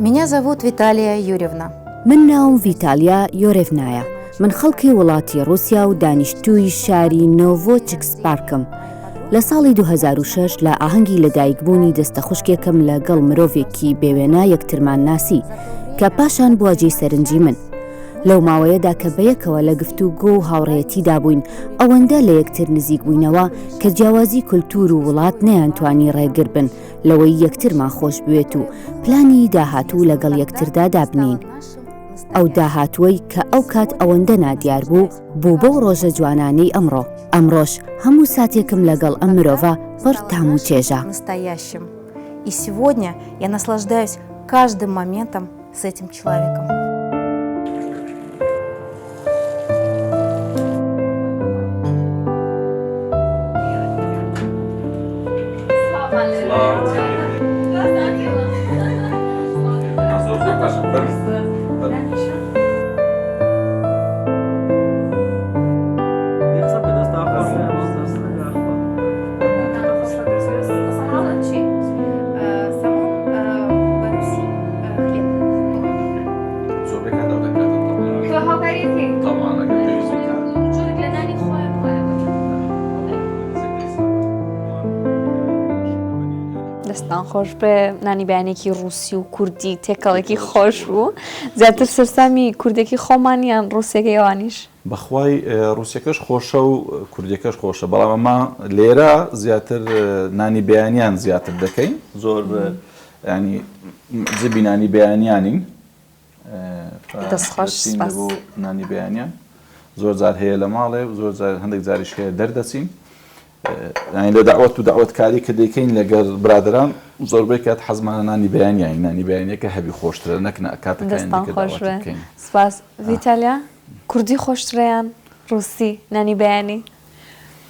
Меня зовут Виталия Юрьевна. من ناوم ڤیتالیا یۆرێڤنایە. من خەڵکی وڵاتی رووسیا و دانیشتووی شاری نۆڤۆچسکسپارکم. لە ساڵی 2006 لە ئاهەنگی لەدایکبوونی دەستە خوشکێکم لەگەڵ مرۆڤێکی بێوێنە یەکترمان ناسی کە پاشان بواجێی سەرنجی من. لەو ماوەیەدا کە بەیەکەوە لە گفتوگۆ و هاوڕێیەتیدا بووین ئەوەندە لە یەکتر نزیک بووینەوە کە جیاوازی کولتور و وڵات نەیانتوانی ڕێگر بن لەوەی یەکترمان خۆش بوێت و پلانی داهاتوو لەگەڵ یەکتردا دابنین. ئەو داهاتووەی کە ئەو کات ئەوەندە نادیار بوو بەو ڕۆژە جوانانەی ئەمڕۆ. ئەمڕۆژ هەموو ساتێکم لەگەڵ ئەم مرۆڤە پڕ تام و چێژە. И сегодня я наслаждаюсь каждым моментом с этим человеком. دەستان خۆش بێ نانی بەیانێکی رووسی و کوردی تێکەڵێکی خۆش بوو. زیاتر سەرسامی کوردێکی خۆمانیان ڕووسێکی ئەوانیش بەخوای ڕووسیەکەش خۆشە و کوردیەکەش خۆشە، بەڵام ئەمە لێرە زیاتر نانی بەیانیان زیاتر دەکەین، زۆر ینی زبی نانی بەیانیانین دەستخۆش بوو نانی بەیانیان زۆر جار هەیە لە ماڵێ زۆر هەندێک جاریش هەیە دەردەچین لە داوەت و داوەتکاری کە دەیکەین لەگەر برادران زۆربەی کات حەزمانە نانی بەیانیان نانی بەیانیەکە هەبی خۆشترە نەکنە کاتەکەین دەکەین. سپاس. ڤیتالیا کوردی خۆشترەیان ڕووسی نانی بەیانی؟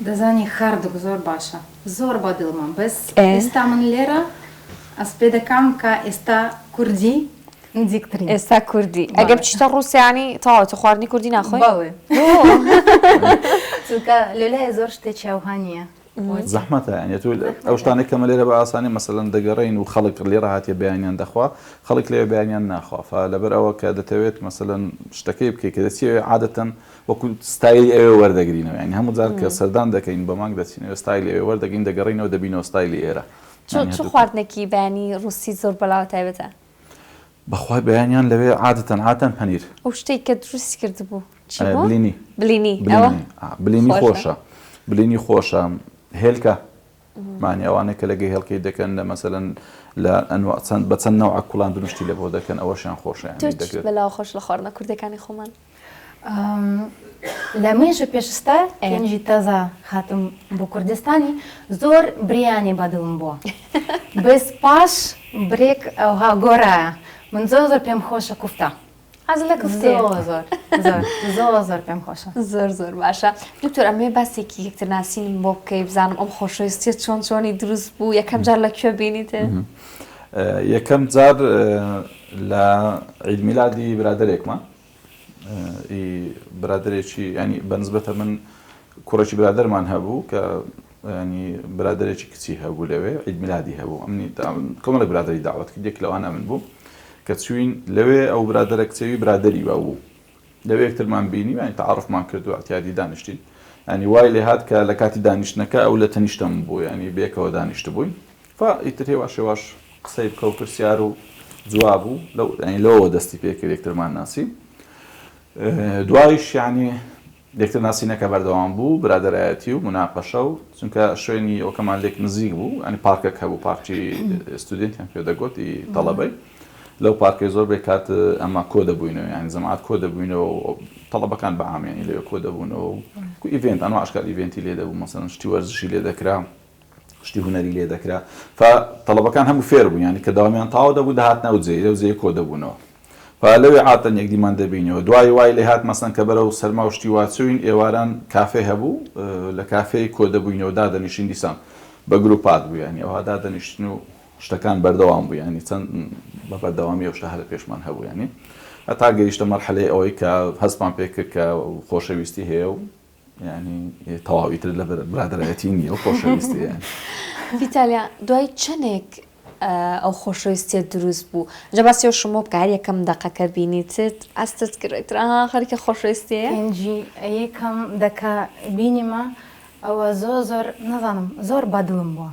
دەزانی هەردووک زۆر باشە، زۆر بە دڵمان بەس ئێستا من لێرە ئەس پێ دەکەم کە ئێستا کوردی نزیکترین. ئێستا کوردی ئەگە بچیتە ڕووسیانی تەواوەتی خواردنی کوردی ناخۆی؟ بەڵێ چونکە لەلایە زۆر شتێکی ئەوهانیە زەحمەتە ینی تو ئەو شتانێک کەمە لێرە بە ئاسانی مەسەلەن دەگەڕین و خەڵک لێرە هاتیە بەیانیان دەخوا خەڵک لێ بەیانیان ناخوا لەبەر ئەوە کە دەتەوێت مەسەلەن شتەکەی بکەیت کە دەچێت عادەتەن وەکو ستایلی ئێوە وەردەگرینەوە ینی هەموو جار کە سەردان دەکەین بە مانگ دەچینەوە ستایلی ئێوە وەردەگرین دەگەڕینەوە دەبینەوە ستایلی ئێرە. چ خواردنێکی بەیانی ڕووسی زۆر بەڵاو تایبەتە؟ بەخوای بەیانیان لەوێ عادەتەن پەنیر. ئەو شتێک کە دروستی کردبوو بلینی بلینی خۆشە بلینی خۆشە هێلکە معنی ئەوانەیە کە لەگەی هێڵکەی دەکەن لە مەسەلەن لە بە چەند نەوع کوڵان دروستی لە بۆ دەکەن ئەوەشیان خۆشیان دەکرێت. بەلاوە خۆش لە خواردنە کوردەکانی خۆمان لە منیش پێشستا ئەنجی تازە هاتم بۆ کوردستانی زۆر بریانی بەدڵم بووە بەس پاش برێک ئەوها گۆرایە من زۆر پێم خۆشە کوفتە. ئەز لە کوفتێ زۆر پێم خۆشە. زۆر باشە. دکتۆر ئەمێ باسێکی یەکتر ناسینم بۆ بکەی بزانم ئەم خۆشەویستیە چۆنی دروست بوو یەکەم جار لەکوێ بینیتە؟ یەکەم جار لە عید میلادی برادرێکمە برادرێکی ینی بەنسبەتە من کوڕێکی برادرمان هەبوو کە ینی برادرێکی کچی هەبوو لەوێ عید میلادی هەبوو ئەمنی کۆمەڵێک برادری داوەت کرد یەک لەوانە من بوو کە چوین لەوێ ئەو برادرە کچەوی برادری وا بوو لەوێ یەکترمان بینی ینی تەعارفمان کرد و ئەتیادی دانیشتین ینی وای لێ هات کە لە کاتی دانیشتنەکە ئەو لە تەنیشتم بوو ینی بێکەوە دانیشت بووین ئیتر هێوا شێواش قسەی بکە و پرسیار و جواب بوو لەوە دەستی پێ کرد یەکترمان ناسی. دوایش ینی یەکتر ناسینەکە بەردەوام بوو برادەرایەتی و مناقەشە و چونکە شوێنی ئەوکەمان لێک نزیک بوو ئەنی پارکێک هەبوو پارکی ستودنتیان پێ دەگوتی تەڵەبەی لەو پارکی زۆر بێ کات ئەمە کۆ دەبووینەوە ینی زەماعەت کۆ دەبووینەوە تەڵەبەکان بەعامیانی لەوێ کۆ دەبوونەوە و ئیڤێنت ئەنواع ئەشکال ئیڤێنتی لێ دەبوو مەسەلەن شتی وەرزشی لێ دەکرا شتی هونەری لێ دەکرا تەڵەبەکان هەموو فێر بوون ینی کە داوامیان تاوا دەبوو داهاتنە و جێ لەو جێ کۆ دەبوونەوە لەوێ عاتەن یەکدیمان دەبینەوە دوای وای لێ هات مەسەن کە بەرەو سەرما و شتی واچوین ئێواران کافێ هەبوو لە کافەی کۆ دەبووینەوە دادەنیشین دیسان بە گروپات بوو ینی ئەوها دادەنیشتن و شتەکان بەردەوام بوو ینی چەند بە بەردەوامی ئەو شتە هەر پێشمان هەبوو ینی هەتا گەیشتە مەرحەلەی ئەوەی کە هەستمان پێ کرد کە خۆشەویستی هەیە و ینی تەواوی تر لە برادەرایەتی نییە و خۆشەویستی. ڤیتالیا دوای چەندێک ئەو خۆشەویستیە دروست بوو جا باسی شما بکە هەر یەکەم دەقەکە بینیتت ئەستت کردێتتر خەریکە خۆشەویستیە پێنجی یەکەم دەکە بینیمە ئەوە زۆر نەزانم زۆر بەدڵم بووە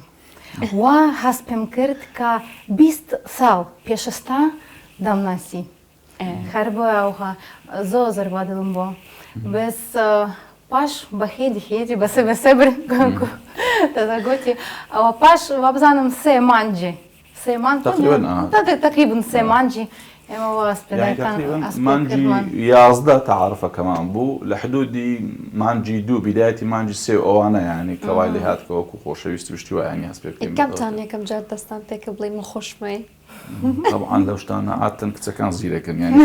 وا هەست پێم کرد کە 20 ساڵ پێشستا دەمناسی هەر بۆ ئەوها زۆر بەدڵم بووە بەس پاش بەخێدی بەسە بر دەگوتی ئەوە پاش وابزانم سێ مانجی تقریبا سێ مانجی ئێمە مانجی 11 تعرفەکەمان بوو لە حدودی مانجی 2 بیدایەتی مانجی 3 ئەوانە یعنی کەوای لێ هاتکەوەکو خۆشەویستی وشتی وایانی هەست پێ بکەین کەمتان یەکەم جار دەستان پێکە بڵێ من خۆشمەی طبعا لەو شتانە عادەتەن کچەکان زیرەکەن یعنی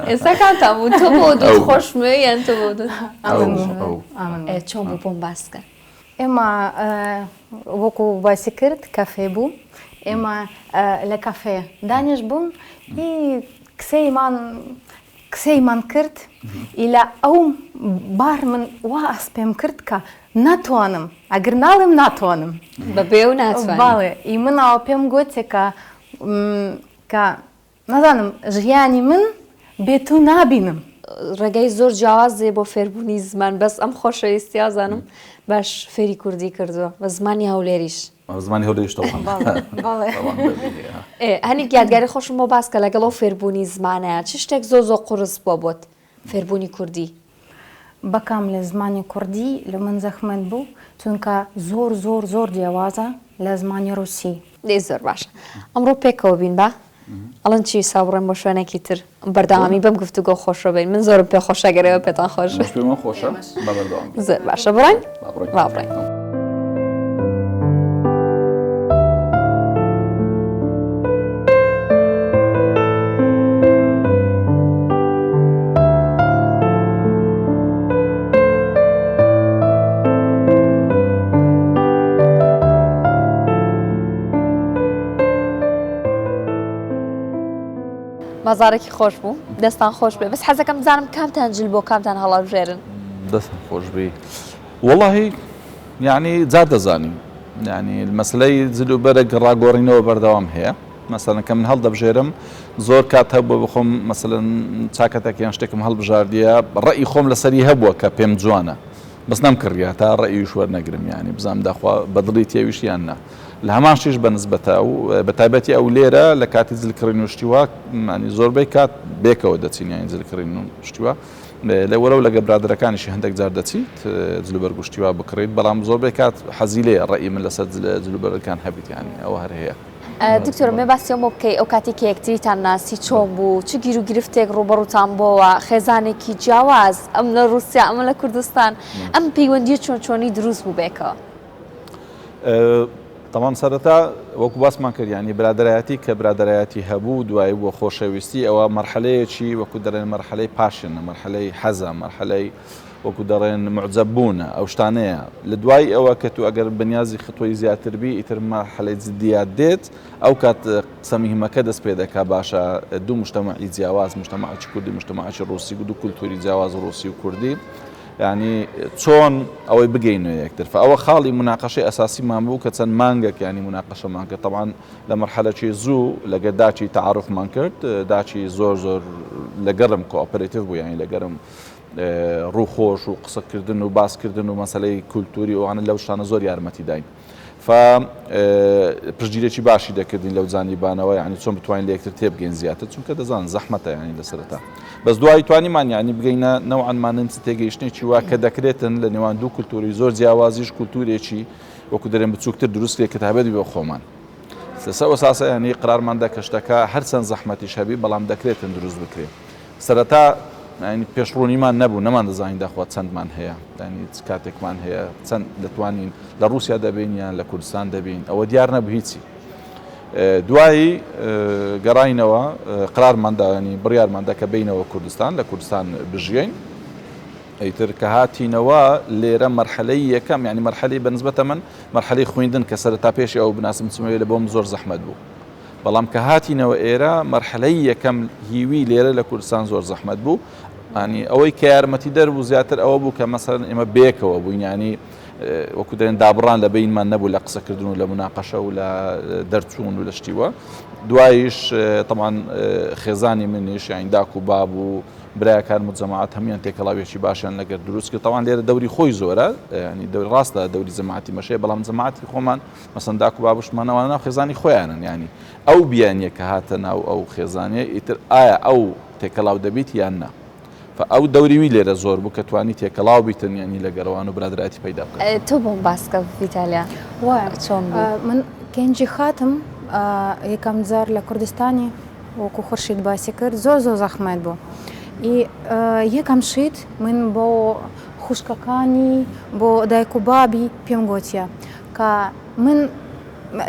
ئێستا کاتان بوو تۆ بۆ دوو خۆشمەی یان تۆ بۆ دوو چۆن بوو بۆم باسکە ئێمە وەکو باسی کرد کافێ بوو ئێمە لە کافێ دانیش بوون کسەیمان کرد لە ئەو بار من وا ئەس پێم کرد کە ناتوانم ئەگەر ناڵێم ناتوانم بەبێ و ناتوانم باڵێ مناوە پێم گوتێ کە نازانم ژیانی من بێت و نابینم ڕێگەی زۆر جیاوازێ بۆ فێربوونی زمان بەس ئەم خۆشەویستیا زانم باش فێری کوردی کردووە بە زمانی هەولێریش زمانی هەولێریش هەنی یادگاری خۆشم بۆ باسکە لەگەڵ ئەو فێربوونی زمانەیە چ شتێک زۆر قورس بووە بۆت فێربوونی کوردی بەکام لە زمانی کوردی لە من زەحمەت بوو چونکە زۆر جیاوازە لە زمانی رووسی دێ زۆر باشە ئەمڕۆ پێکەوە بین بە ئەڵەن چی ساوڕێن بۆ شوێنێکی تر بەردەوامی بەم گفتوگۆ خۆشە بین من زۆرم پێ خۆشەگەرەوە پێتان خۆش خۆشە زۆر باشە بڕین بابڕین بازارێکی خۆش بوو دەستان خۆش بێ بەس حەزەکەم بزانم کامتان جل بۆ کامتان هەڵابژێرن دەستم خۆش بێ واللهی یعنی جار دەزانیم یعنی مەسلەی جلوبەرە ڕاگۆڕینەوە بەردەوام هەیە مەسەلەن کە من هەڵدەبژێرم زۆر کات هەبووە بخۆم مەسەلەن چاکەتێکیان شتێکم هەڵبژاردیە ڕەئی خۆم لەسەری هەبووە کە پێم جوانە بەس نەمکڕیا تا ڕەئی وەرنەگرم یعنی بزانم داخوا بەدڵی تێویشیان نا لە هەماشیش بەنسبەتە و بە تایبەتی ئەو لێرە لە کاتی جلکردن و شتیوا ینی زۆربەی کات بێکەوە دەچین یانی جلکردن و شتیوا لە وەرە و لەگە برادەکانیشی هەندێک جار دەچیت جلوبەر گشتیوا بکڕیت بەڵام زۆربەی کات حەزی لێ ڕێی من لەسەر جلوبەرەکان هەبیت یانی ئەوە هەر هەیە دکتۆر مێ باسیەوە بکەی ئەو کاتی کە یەکتریتان ناسی چۆن بوو چ گیر و گرفتێک ڕوبەڕووتان بۆەوە خێزانێکی جیاواز ئەم لە رووسیا ئەمە لە کوردستان ئەم پەیوەندی چۆنی دروست بوو بێکەوە تەمان سەرەتا وەکو باسمان کرد ینی برادایەتی کە برادایەتی هەبوو دوایی بۆ خۆشەویستی ئەوە مەرحلەیەکی وەکو دەڕێن مەرحلەی پاشنە مەرحلەی حەزە مەرحلەی وەکو دەڕێن معجەببوونە ئەو شتانەیە لە دوای ئەوە کە تو ئەگەر بەنیازی خطۆی زیاتربی ئیتر مەرحلەی جدیات دێت ئەو کات قسەمیهمەکە دەست پێ دەکا باشە دوو مجتەمەعی جیاواز مجتەمەعی کوردی مجتەمەعی ڕووسی دوو کولتوری جیاواز ڕووسی و کوردی ینی چۆن ئەوەی بگەینەوە یەکتر ئەوە خاڵی مناقەشەی ئەساسیمان بوو کە چەند مانگێک ینی مناقەشەمان کرد طبعاً لە مەرحەلەکی زوو لەگەر داچی تعارفمان کرد داچی زۆر لەگەڕم کۆئۆپەراتیڤ بوو ینی لەگەرم ڕووخۆش و قسەکردن و باسکردن و مەسەلەی کولتوری ئەوانە لەو شتانە زۆر یارمەتی داین پشتگیرێکی باشی دەکردین لەو جانیبانەوە ینی چۆن بتوانین لە یەکتر تێبگەین زیاتر چونکە دەزانن زەحمەتە ینی لەسەرەتا بەس دوای توانیمان ینی بگەینە نەوعانمان تێگەیشتێکی وا کە دەکرێتن لە نێوان دوو کولتوری زۆر جیاوازیش کولتورێکی وەکو دەرێن بچووکتر دروستکرێت کە تابێتی بۆ خۆمان لەسەر ئەساسە ینی قرارماندا کە شتەکە هەرچەند زەحمەتیش هەبی بەڵام دەکرێتن دروست بکرێت سەرەتا ینی پێشڕوونیمان نەبوو نەمان دەزانین داخوا چەندمان هەیە ینی کاتێکمان هەیە چەند دەتوانین لە رووسیا دەبین یان لە کوردستان دەبین ئەوە دیار نەبوو هیچی دوایی گەڕاینەوە قرارماندا ینی بڕیارماندا کە بینەوە کوردستان لە کوردستان بژین ئەیتر کە هاتینەوە لێرە مەرحەلەی یەکەم ینی مەرحەلەی بەنسبەتە من مەرحەلەی خوێندن کە سەرەتا پێشی ئەو بناسم چمەوێت لە بۆم زۆر زەحمەت بوو بەڵام کە هاتینەوە ئێرە مەرحەلەی یەکەم هیوی لێرە لە کوردستان زۆر زەحمەت بوو ینی ئەوەی کە یارمەتی دەربوو زیاتر ئەوە بوو کە مەسەڵەن ئێمە بێکەوە بووین ینی وەکو دەێن دابڕان لە بینمان نەبوو لە قسەکردن و لە مناقەشە و لە دەرچوون و لە شتیوە دواییش طبعاً خێزانی منیش یان داک و باب و برایەکان مجەماعەت هەمویان تێکەڵاوێکی باشیان لەگەر دروست کرد تەوان لێرە دەوری خۆی زۆرە ینی ڕاستە دەوری جەماعەتی مەشەیە بەڵام جەماعەتی خۆمان مەسەن داک و بابشمانەوە ناو خێزانی خۆیانن ینی ئەو بیانیە کە هاتە ناو ئەو خێزانیە ئیتر ئایا ئەو تێکەڵاو دەبیت یان نا ئەو دەوریوی لێرە زۆر بوو کە توانی تێکەڵاو بیتن ینی لە گەڕەوان و برادراتی پەیدا بکەن تۆ بۆم باسکە ڤیتالیا چۆن من کەنجی خاتم یەکەم جار لە کوردستانی وەکو خورشید باسی کرد زۆر زەخمەت بوو یەکەم شت من بۆ خوشکەکانی بۆ دایک و بابی پێم گوتیە کە من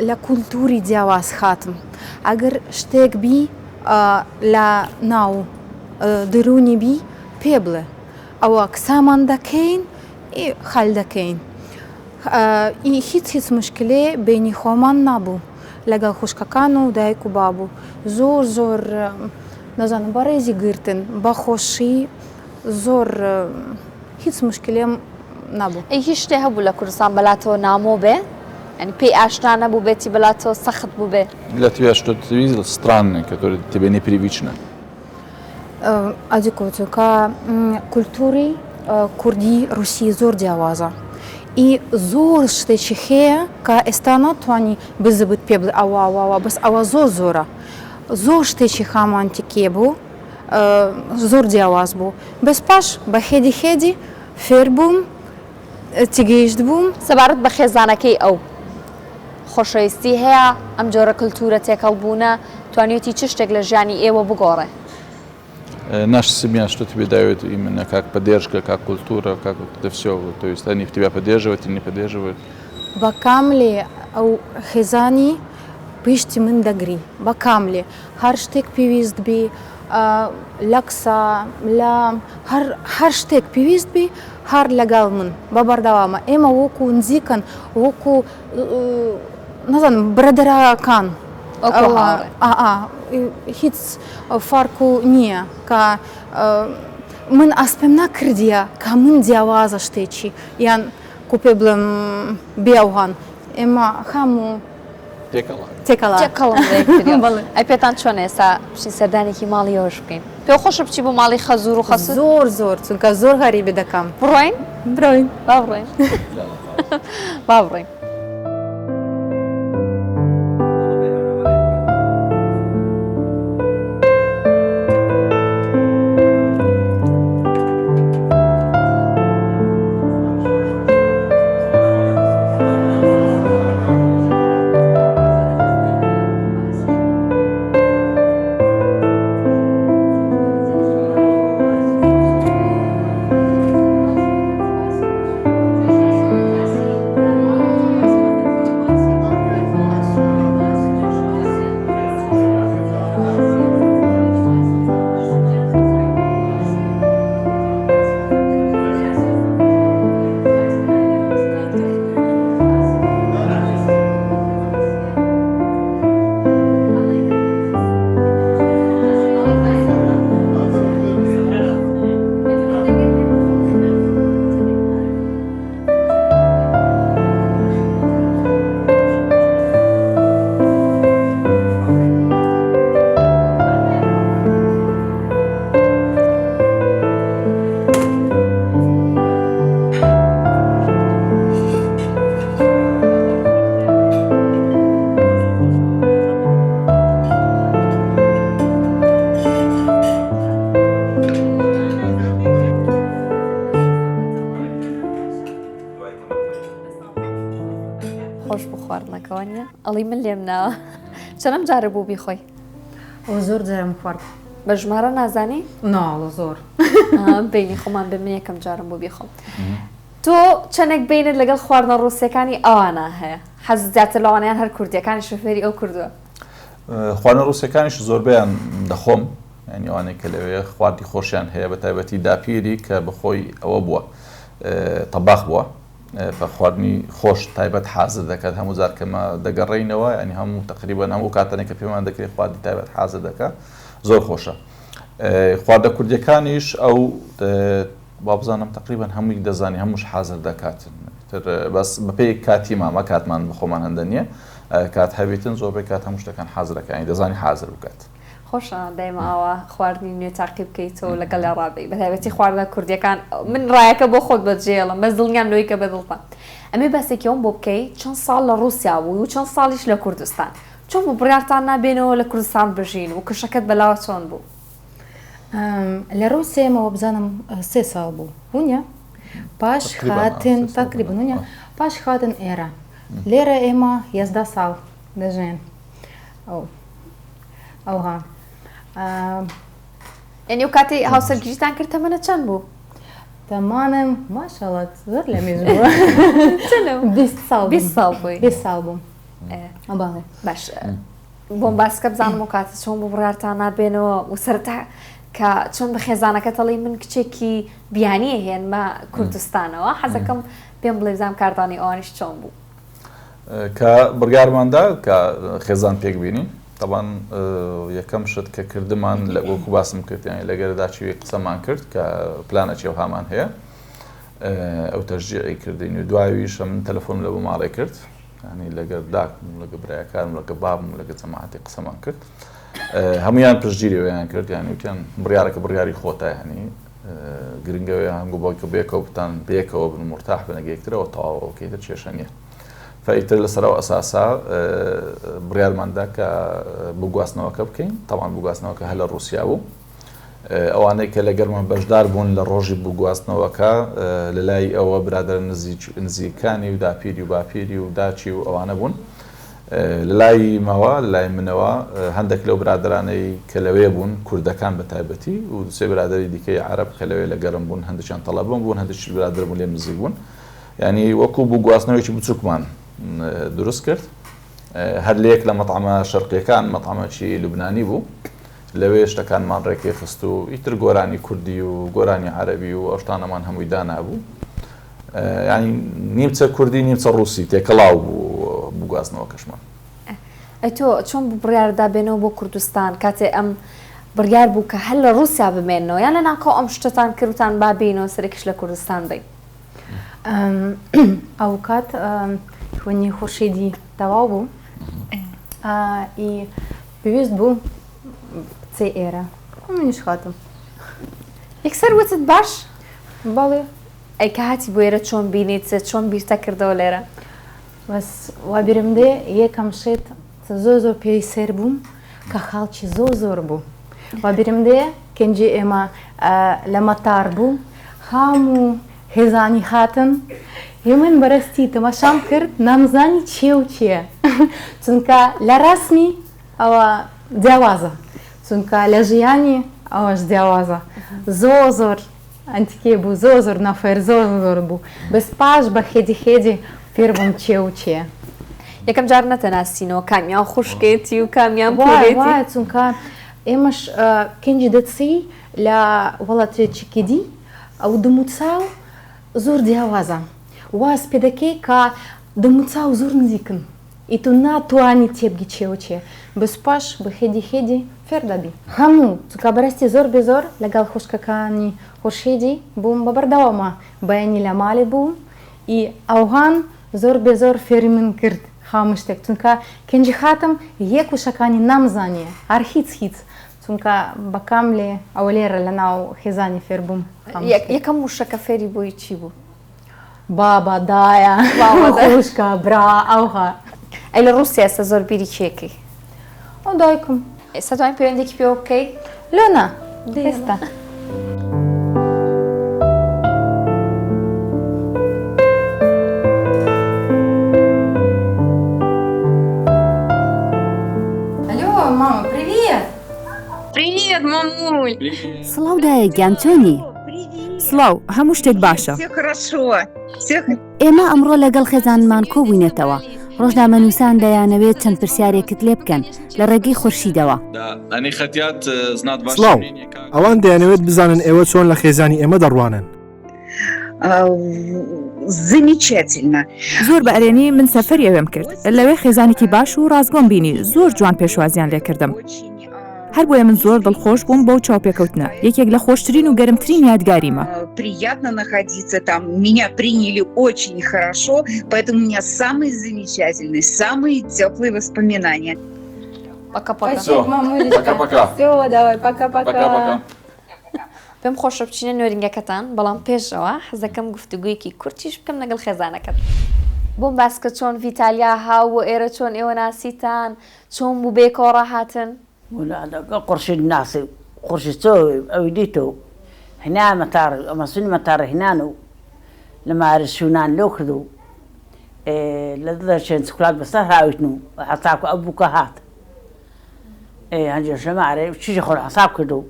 لە کولتوری جیاواز خاتم ئەگەر شتێک بی لە ناو درونی بی پێ بڵێ ئەوە قسەمان دەکەین خەل دەکەین هیچ مشکلێ بینی خۆمان نابوو لەگەڵ خوشکەکان و دایک و بابوو زۆر نەزانم بەڕێزی گرتن بەخۆشی زۆر هیچ مشکلێم نابوو هیچ شتێ هەبوو لە کوردستان بەلاتەوە نامۆ بێ ئەنی پێی ئاشنا نەبوو بێتی بەلاتەوە سەخت بوو بێ لە توێشتوی ستران کە تۆ تێبێنی پریویچنە ئەجیکۆچکە کولتوری کوردی رووسی زۆر جیاوازە زۆر شتێکی هەیە کە ئێستا ناتوانانی بزبت پێ بڵێ ئەوواوە بەس ئەوە زۆرە زۆر شتێکی خامانتیکێ بوو زۆر جیاواز بوو بەس پاش بە خێدی فێر بووم تیگەیشت بووم سەبارەت بە خێزانەکەی ئەو خۆشەویستی هەیە ئەم جۆرە کللتورە تێکەڵبوونە توانێتی چ شتێک لە ژیانی ئێوە بگۆڕێ Наш семья что тебе дает именно как поддержка, как культура, как вот это все. То есть они тебя поддерживают или не поддерживают? بەکاملێ ئەو خێزانی پشتی من دەگری بەکاملێ هەر شتێک پێویست بێ لە قسە لە هەر شتێک پێویست بێ هەر لەگەڵ من بە بەردەوامە ئێمە وەکو نزیکن وەکو نەزانم برەدەرەکان هیچ فارق و نییە کە من ئەسپێم نەکردیە کە من جیاوازە شتێکی یان کو پێ بڵم بێوهان ئێمە هەموو تێکەڵم ئەی پێتان چۆن ئێستا پشتی سەردانێکی ماڵی ئەوش بکەین پێ خۆشە بچی بۆ ماڵی خەزوور و خەسوور زۆر چونکە زۆر هەریبێ دەکەم بڕۆین بڕۆین با بڕۆین با بڕۆین ئەڵی من لێم ناوە چەندەم جارە بوو بیخۆی ئەو زۆر جارم خوارد بە ژمارە نازانی؟ ناڵە زۆر بینی خۆمان بێ من یەکەم جارم بوو بیخۆم تۆ چەندێک بینت لەگەڵ خواردنە ڕووسیەکانی ئەوانە هەیە حەزت زیاتر لەوانیان هەر کوردیەکانی شوفێری ئەو کردووە خواردنە ڕووسیەکانیش زۆربەیان دەخۆم ینی ئەوانەی کە لەوێ خواردی خۆشیان هەیە بە تایبەتی داپیری کە بەخۆی ئەوە بووە تەباخ بووە خواردنی خۆش تایبەت حازر دەکات هەموو جار کەمە دەگەڕێینەوە ینی هەموو تقریبان هەموو کاتانێک کە پێمان دەکرێت خواردی تایبەت حازر دەکات زۆر خۆشە خواردە کوردیەکانیش ئەو با بزانم تقریبان هەمووی دەزانی هەمووش حازر دەکاتن بەس بەپێی کاتی مامە کاتمان بخۆمان هەندە نییە کات هەبێتن زۆربەی کات هەموو شتەکان حازرەکانی دەزانی حازر بکات. خۆشە دایمە ئەوە خواردنی نوێ تاقی بکەیتەوە لەگەڵ لە ڕابی بەتایبەتی خواردە کوردیەکان من ڕایەکە بۆ خۆت بەجێڵم بەس دڵنیام لەوەی کە بەدڵتە ئەمێ بەسێکیەوەم بۆ بکەیت چەند ساڵ لە رووسیا بوو و چەند ساڵیش لە کوردستان چۆن بۆ بڕیارتان نابێنەوە لە کوردستان بژین و کشەکەت بەلاوە چۆن بوو؟ لە ڕووسێمەوە بزانم 3 ساڵ بوو هونیە پاش هاتن تقریبن هونیە پاش هاتن ئێرە لێرە ئێمە 11 ساڵ دەژێن ئەوها یعنی و کاتی هاوسەرگیریتان کرد تەمەنە چەند بوو؟ تەمانم ماشەڵات زۆر لە مێژ بووە 20 ساڵ بووی 20 ساڵ بووم باش بۆم باسکە بزانم و کاتە چۆن بۆ بڕیارتان نابێنەوە و سەرەتا کە چۆن بە خێزانەکە دەڵی من کچێکی بیانیە هێنمە کوردستانەوە حەزەکەم پێم بڵێ بزانم کاردانی ئەوانیش چۆن بوو کە بڕیارماندا کە خێزان پێک بینین طبعاً یەکەم شت کە کردمان لە وەکو باسم کرد یعنی لەگەردا چی قسەمان کرد کە پلانەکی ئەوهامان هەیە ئەو تەشجیعی کردین و دواییش من تەلەفۆنم لە بۆ ماڵێ کرد ینی لەگەر داکم لەگە برایەکانم لەگە بابم لەگە جەماعەتی قسەمان کرد هەمویان پشتگیری ویان کرد یعنی وتیان بڕیارەکە بڕیاری خۆتە ینی گرنگەوەی هەنگوو بۆکە بێکەوە بتان بێکەوە بن مرتاح بنەگە یەکترەوە تەواوەکەیتر کێشە نییە فەیتر لەسەرەوە ئەساسا بڕیارماندا کە بگواستنەوەکە بکەین تاوان بگواستنەوەکە هە لە رووسیا بوو ئەوانەی کە لەگەرمان بەشدار بوون لە ڕۆژی بگواستنەوەکە لە لای ئەوە برادر نزیکانی و داپیری و باپیری و داچی و ئەوانە بوون لە لای ماوە لە لای منەوە هەندێک لەو برادرانەی کە لەوێ بوون کوردەکان بە تایبەتی و سێ برادری دیکەی عەرەب کە لەوێ لە گەرم بوون هەندێکیان تەڵەبم بوون هەندێکی برادر بوون لێ نزیک بوون ینی وەکو بگواستنەوەیکی بچووکمان دروست کرد هەر لەیەک لە مەطعمە شەرقیەکان مەطعمەکی لوبنانی بوو لەوێ شتەکانمان ڕێکی خست و ئیتر گۆرانی کوردی و گۆرانی عەرەبی و ئەشتانەمان هەمووی دانابوو ینی نیمچە کوردی نیمچە ڕووسی تێکەڵاو بوو بگواستنەوەکەشمان ئەی تۆ چۆن بڕیاردا بێنەوە بۆ کوردستان کاتێ ئەم بڕیار بوو کە هەر لە رووسیا بمێنەوە یان لە ناکەو ئەم شتتان کردتان با بینەوە سەرێکیش لە کوردستان بین ئەو کات خوێنی خورشیدی تەواو بوو پێویست بوو بچێ ئێرە منیش هاتم یەکسەر وتت باش بەڵێ ئەی کە هاتی بۆ ئێرە چۆن بینیت چۆن بیرتە کردەوە لێرە بەس وا بیرم دێ یەکەم شێت زۆر پێی سێر بووم کە خاڵکی زۆر بوو وا بیرم دێ کەنجی ئێمە لە مەتار بوو هەموو هێزانی هاتن من بەرەستی تەماشام کرد نامزانی چێ و چییە چونکە لە ڕاستمی ئەوە جیاوازە چونکە لە ژیانی ئەوەش جیاوازە زۆر ئەنتیکێ بوو زۆر نەفەر زۆر بوو بەس پاش بە خێدی پێر بووم چێ و چییە یەکەم جار نەتەناسینەوە کامیان خوشکێتی و کامیان پوڕێتی چونکە ئێمەش کەنجی دەچی لە وڵاتێکی دی ئەو دموچاو زۆر جیاوازە واز پێ دەکەی کە دموچاو زۆر نزیکن ئی تو ناتوانی تێبگی چێوە چێ بەس پاش بە خێدی فێر دەبی هەموو چونکە بەرەستی زۆر بێزۆر لەگەڵ خوشکەکانی خورشیدی بووم بە بەردەوامە بەیانی لە ماڵێ بووم ئی ئەوهان زۆر بێزۆر فێری من کرد هەموو شتێک چونکە کەنجی خاتم یەک وشەکانی نامزانیە هەر هیچ چونکە بەکام لێ ئەوە لێرە لە ناو خێزانی فێر بووم یەکەم وشەکە فێری بۆی چی بوو؟ بابا دایە خوشکە برا ئەوها ئەی لە رووسیا ئێستا زۆر بیری کێکی ئەو دایکم ئێستا دوای پەیوەندێکی پێوە بکەیت لۆنا ئێستا Привет, мамуль! سڵاو دایە گیان چۆنی؟ سڵاو هەموو شتێک باشە Все хорошо. ئێمە ئەمڕۆ لەگەڵ خێزانمان کۆبووینەتەوە ڕۆژنامە نووسان دەیانەوێت چەند پرسیارێکت لێ بکەن لە ڕێگەی خورشیدەوە سڵاو ئەوان دەیانەوێت بزانن ئێوە چۆن لە خێزانی ئێمە دەڕوانن Замечательно. زۆر بە ئەرێنی من سەفەری ئەوێم کرد لەوێ خێزانێکی باش و ڕازگۆم بینی زۆر جوان پێشوازیان لێ کردم هەر بۆیە من زۆر دڵخۆش بووم بەو چاوپێکەوتنە یەکێک لە خۆشترین و گەرمترین یادگاریمە. Приятно находиться там. Меня приняли очень хорошо, поэтому у меня самые замечательные, самые теплые воспоминания. Пока-пока. Всё. Пока-пока. Все, давай, пока-пока. Пока-поka. پێم خۆشە بچینە نوێرینگەکەتان بەڵام پێشەوە حەزەکەم گفتوگویەکی کورتیش بکەم لەگەڵ خێزانەکەت. بۆم باسکە چۆن ڤیتالیا هاو و ئێرە چۆن ئێوە ناسیتان چۆن بوو بێکەوە ڕاهاتن؟ قرشي الناس قرشي سوي أو ديتو هنا مطار أما سن مطار هنانو لما رشونان لوخذو لذا سكولات بس هاوتنو حسابك أبوك هات هنجي جماعة شيء خل حساب كدو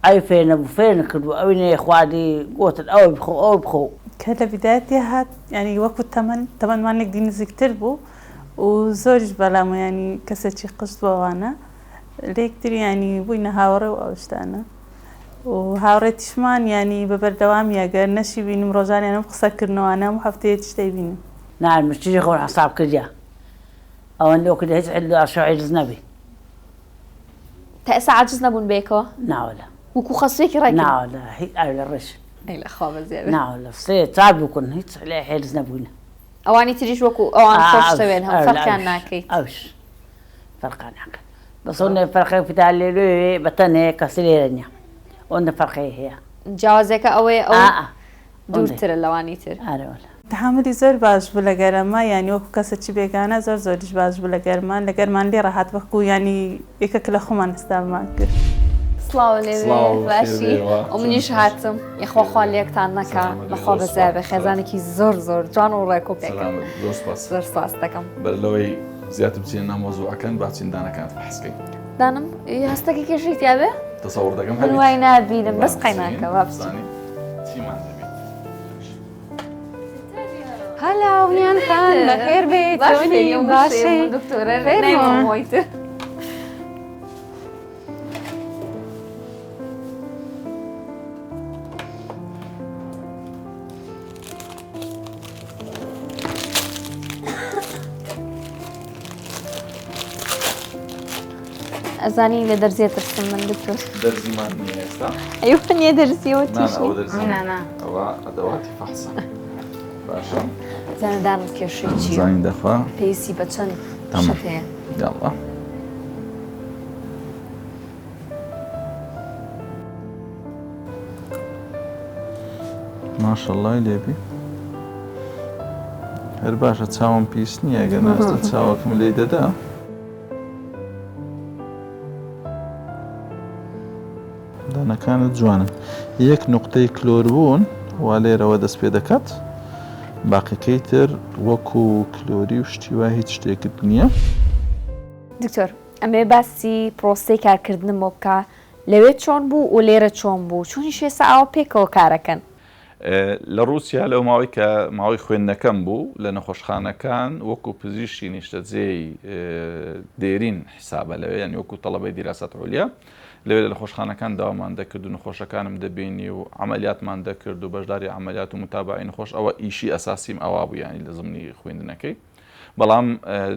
أي فين أبو فين كدو أو إني إخواني قوت أو بخو كده بدايتها يعني وقت تمن ما نقدر نذكر بو وزوج بلامو يعني كسرتي قصد وانا ليكتر يعني بوينا هاورة وأوشتانا وهاورة شمان يعني ببردوام ياجر نشي بينم رجال أنا بخسكر أنا محفتي تشتي بينم. نعم مش تيجي خل حساب كذا أو إنه كده هيك على شو عجز نبي. تأسى عجزنا بون بيكو؟ نعولا. وكو خصيك راكب؟ نعولا هي أول الرش. أي لا خابز زيادة. نعولا صير صعب يكون هيك على عجز نبونا. أواني تريش وكو أوان خوش تبينهم فرق عن ناكي. أوش فرق عن ناكي. بس هون فرق في تعليلي بتني كسريرنيا. هون فرق هي. جوازك أوي أو دور تر اللواني تر. أرولا. تحملی زۆر باش بوو لە گەرەما ینی وەکو کەسێکی بێگانە زۆریش باش بوو لە گەرمان لە گەرمان لێ ڕاحات وەکو ینی یەکێک لە خۆمان هەستامان کرد. سڵاو لێ باشی ئەمنیش هاتم یەخواخوا لێکتان نەکا بەخوا بەزای بە خێزانێکی زۆر زۆر جوان و ڕێک و پێکەم زۆر سپاس دەکەم. بەرلەوەی زیاتر بچین نامۆزوعەکان باچین دانەکانت بەحسکەین. دانم هەستێکی کێشیت یابێ؟ تەسەوڕ دەکەم من وای نابینم بەس قەیناکە وابزانێ. چیمان دەبێت؟ هلا ونيان خان بخير بيت توني باشي دكتورة نايمة مويتة أزاني لدرزية ترسم من دكتور دەرزی مان نییە ئێستا؟ أيوة نية درسية نان وتيشي ئەوە دەرزی نا ئەوە ئەدەواتی فەحسە باشە زاني دانم كيشيتشي زانی دەخوا بيسي بچن تمام. شتية یاڵڵا ماشەڵڵای لێبی هەر باشە چاوم پیس نییە ئەگەر ناستە چاوەکەم لێ دەدا دانەکانت جوانن یەک نوقتەی کلۆر بوون وا لێرەوە دەست پێ دەکات باقیەکەی تر وەکو کلۆری و شتیوا هیچ شتێکت نییە دكتور ئەمێ باسی پرۆسەی کارکردنم بۆ بکە لەوێ چۆن بوو و لێرە چۆن بوو چۆنی شێسا ئاوە پێکەوە کارەکەن لە رووسیا لەو ماوەی کە ماوەی خوێندنەکەم بوو لە نەخۆشخانەکان وەکو پزیشکی نیشتەجێی دێرین حسابە لەوێ ینی وەکو تەڵەبەی دیراسەت عولیا لەوێ لە خۆشخانەکان داوامان دەکرد و نەخۆشەکانم دەبینی و عملیاتمان دەکرد و بەشداری عملیات و متابعی نەخۆش ئەوە ئیشی ئەساسیم ئەوا بوو ینی لە زمانی خوێندنەکەی بەڵام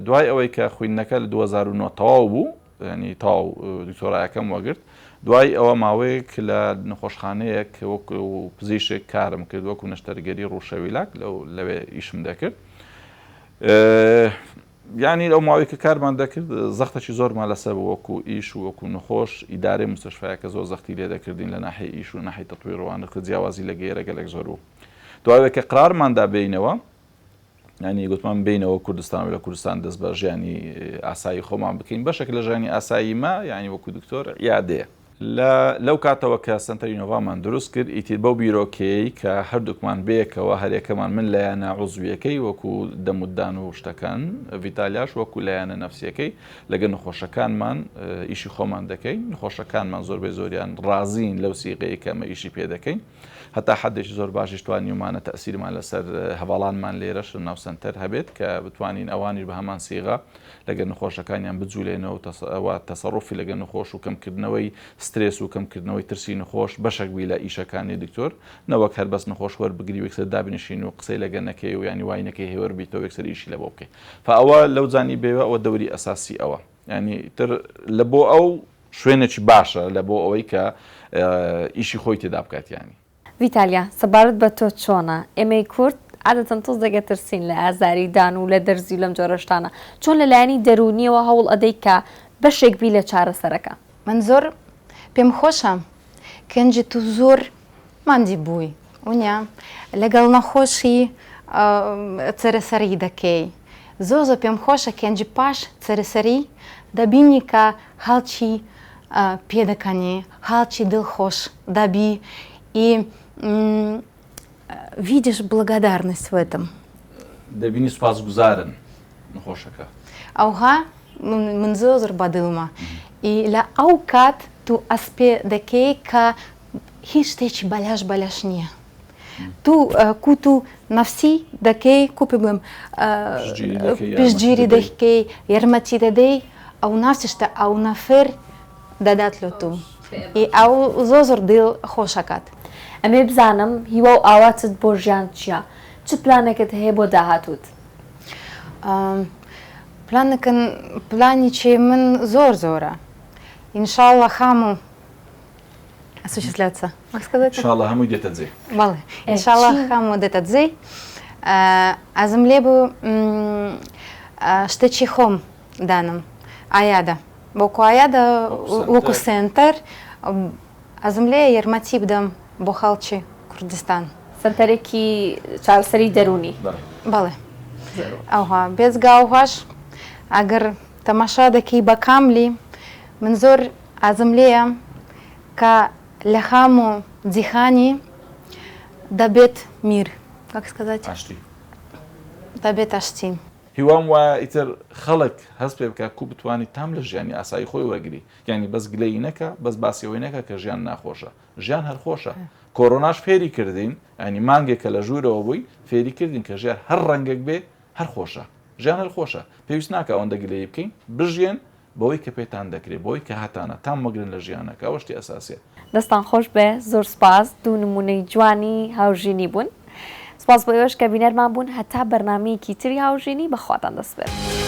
دوای ئەوەی کە خوێندنەکە لە 2009 تەواو بوو ینی تاو دکتۆرایەکەم وەگرت دوای ئەوە ماوەیەک لە نەخۆشخانەیەک وەکو پزیشک کارم کرد وەکو نەشتەرگەری ڕووشەویلاک لەوێ ئیشم دەکرد ینی لەو ماوەی کە کارمان دەکرد زەختێکی زۆرمان لەسەر وەکو ئیش و وەکو نەخۆش ئیدارەی مستەشفیاکە زۆر زەختی لێ دەکردین لە ناحیە ئیش و ناحیە تەطویر ڕوانەکە جیاوازی لە گەیرە گەلێک زۆر بوو دوای کە قرارماندا بینەوە ینی گوتمان بینەوە کوردستان لە کوردستان دەست بە ژیانی ئاسایی خۆمان بکەین بەشێک لە ژیانی ئاسایی ما ینی وەکو دکتۆر یادەیە لەو کاتەوە کە سنتەری نۆڤامان دروست کرد ئیتر بەو بیرۆکەی کە هەردووکمان بەیەکەوە هەرێکەمان من لایەنە عوزویەکەی وەکو دەموددان و شتەکان ڤیتالیاش وەکو لایەنە نەفسیەکەی لەگەڵ نەخۆشەکانمان ئیشی خۆمان دەکەین نەخۆشەکانمان زۆربەی زۆریان ڕازین لەو سیغەیە کە ئەمە ئیشی پێ دەکەین هەتا حدێکی زۆر باشیش توانیمانە تەسیرمان لەسەر هەواڵانمان لێرەش ناو سنتەر هەبێت کە بتوانین ئەوانیش بە هەمان سیغە لەگەر نەخۆشەکانیان بجوولێنەوە ئەوە تەسەڕوفی لەگەر نەخۆش و کەمکردنەوەی سترێس و کەمکردنەوەی ترسی نەخۆش بەشێک بووی لە ئیشەکانی دکتۆر نەوەک هەر بەس نەخۆش وەربگری و یەکسەر دابنیشین و قسەی لەگەر نەکەی و ینی واینەکەی هێوەربیتەوە یەکسەر ئیشی لە بۆ بکەی ئەوە لەو زانی بێوە ئەوە دەوری ئەساسی ئەوە ینی تر لە بۆ ئەو شوێنێکی باشە لە بۆ ئەوەی کە ئیشی خۆی تێدا بکاتیانی. ویتالیا سەبارەت بە تۆ چۆنە؟ ئێمەی کورد عادەتەن تۆز دەگەترسین لە ئازاری دان و لە دەرزی و لەم جۆرەشتانە، چۆن لەلایەنی دەرونیەوە هەوڵ ئەدەی کە بەشێک بی لە چارەسەرەکە؟ من زۆر پێم خۆشە کەنجی تو زۆر مادی بووی ونیا لەگەڵ نەخۆشی چارەسەری دەکەی. زۆر زۆر پێم خۆشە کەنجی پاش چارەسەری دەبینی کە هەڵکی پێدەکەنی هەڵکی دڵخۆش دەبی і видишь благодарность в этом. دەبینی سوپاسگوزارن نەخۆشەکە. ئەوها من زۆر زۆر بەدڵمە і لە ئەو کات تو ئەس پێ دەکەی کە هیچ شتێکی بەلاش نییە. تو کو تو نەفسی دەکەی کو پێ بڵێم پشتگیری دەکەی یارمەتی دەدەی ئەو ناوچشتە ئەو نەفر دەدات لە تو. і ئەو زۆر زۆر دڵ خۆشەکات. ئەمێ بزانم هیوا و ئاواتت بۆ ژیان چییە؟ چ پلانێکت هەیە بۆ داهاتوت؟ планічі من زۆر زۆرە. ئینشاءڵڵە هەموو осуществляться. Можна сказати? Іншалла هەمووی دێتە جێ. بەڵێ. ئینشاءڵڵە هەموو دێتە جێ. ئەزم لێ بوو شتێکی خۆم دانم. ئایادە. بۆکو ئایادە وەکو سنتەر ئەزم لێ یارمەتی بدەم بۆ خەڵکی کوردستان. سنتەرێکی چارەسەری دەرونی. بەڵێ. ئەوها بێزگاوهاش ئەگەر تەماشا دەکەی بە کاملی من زۆر ئازم لێیە کە لە هەموو جیهانی دەبێت میر. وەک сказать؟ ئاشتی. دەبێت ئاشتی. هیوام وایە ئیتر خەڵک هەست پێ بکە کو بتوانانی تام لە ژیانی ئاسایی خۆی وەرگری. یعنی بەس گلەی نەکە بەس باسیەوەی نەکە کە ژیان ناخۆشە. ژیان هەر خۆشە. کۆرۆناش فێری کردین ئەنی مانگێکە لە ژوورەوە بووی فێری کردین کە ژیان هەر ڕەنگێک بێ هەر خۆشە. ژیان هەر خۆشە. پێویست ناکە ئەوەندە گلەیی بکەین بژێن بەوەی کە پێتان دەکرێت بۆی کە هاتانە تام مەگرن لە ژیانەکە ئەوە شتی ئەساسیە. دەستان خۆش بێ زۆر سپاس دوو نمونەی جوانی هاوژینی بوون. سپاس بۆ ئێوەش کە بینەرمان بوون هەتا بەرنامەیەکی تری هاوژینی بەخواتان دەست بێت.